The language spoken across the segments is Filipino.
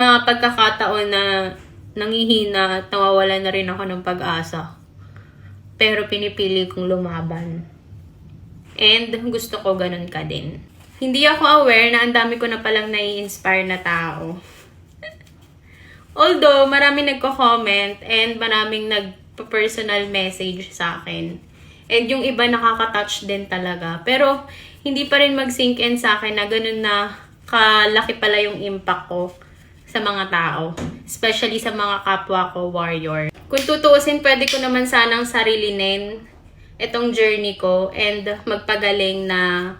Mga pagkakataon na nangihina at nawawala na rin ako ng pag-asa. Pero pinipili kong lumaban. And gusto ko ganun ka din. Hindi ako aware na ang dami ko na palang nai-inspire na tao. Although, maraming nagko-comment and maraming nagpa-personal message sa akin. And yung iba nakaka-touch din talaga. Pero, hindi pa rin mag-sink in sa akin na ganun na kalaki pala yung impact ko sa mga tao. Especially sa mga kapwa ko warrior. Kung tutuusin, pwede ko naman sanang sarilinin itong journey ko and magpagaling na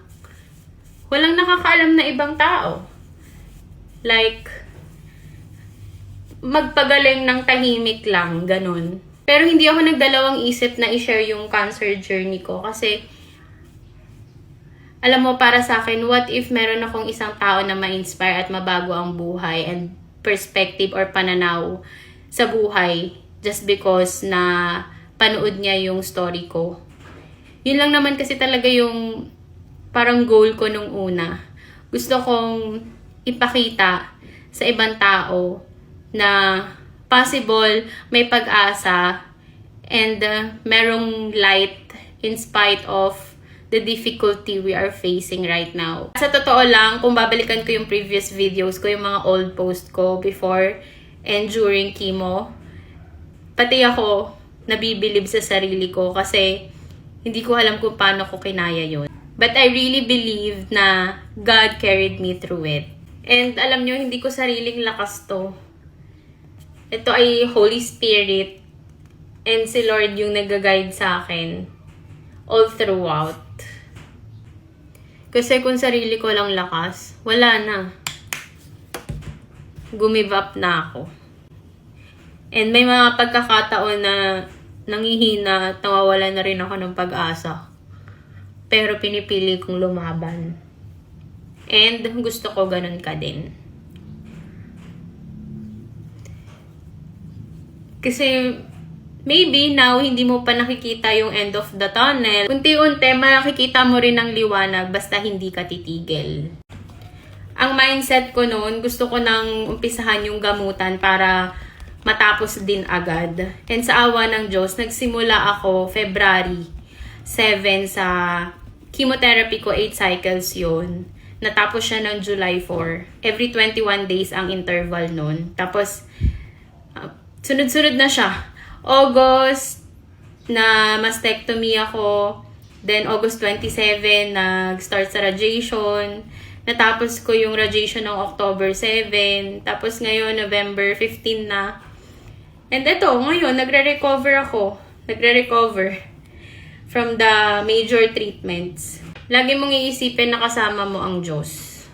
walang nakakaalam na ibang tao. Like, magpagaling ng tahimik lang, ganun. Pero hindi ako nagdalawang isip na i-share yung cancer journey ko kasi alam mo, para sa akin, what if meron akong isang tao na ma-inspire at mabago ang buhay and perspective or pananaw sa buhay just because na panood niya yung story ko. Yun lang naman kasi talaga yung parang goal ko nung una. Gusto kong ipakita sa ibang tao na possible, may pag-asa, and merong light in spite of the difficulty we are facing right now. Sa totoo lang, kung babalikan ko yung previous videos ko, yung mga old post ko before and during chemo, pati ako nabibilib sa sarili ko kasi hindi ko alam kung paano ko kinaya yun. But I really believe na God carried me through it. And alam nyo, hindi ko sariling lakas to. Ito ay Holy Spirit and si Lord yung nag-guide sa akin all throughout. Kasi kung sarili ko lang lakas, wala na. Gumive up na ako. And may mga pagkakataon na nangihina at nawawala na rin ako ng pag-asa. Pero pinipili kong lumaban. And gusto ko ganun ka din. Kasi maybe now hindi mo pa nakikita yung end of the tunnel. Unti-unti makikita mo rin ang liwanag basta hindi ka titigil. Ang mindset ko noon, gusto ko nang umpisahan yung gamutan para matapos din agad. And sa awa ng Diyos, nagsimula ako February 7 sa chemotherapy ko, 8 cycles yun. Natapos siya ng July 4. Every 21 days ang interval nun. Tapos, sunod-sunod na siya. August, na mastectomy ako. Then, August 27, nag-start sa radiation. Natapos ko yung radiation ng October 7. Tapos ngayon, November 15 na. And eto, ngayon, nagre-recover ako. Nagre-recover from the major treatments. Lagi mong iisipin na kasama mo ang Diyos.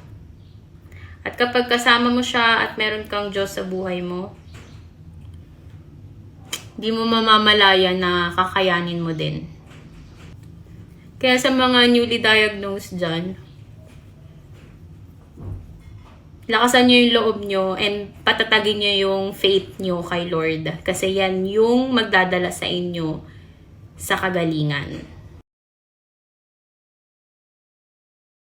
At kapag kasama mo siya at meron kang Diyos sa buhay mo, di mo mamamalaya na kakayanin mo din. Kaya sa mga newly diagnosed dyan, lakasan nyo yung loob nyo and patatagin nyo yung faith nyo kay Lord. Kasi yan yung magdadala sa inyo sa kagalingan.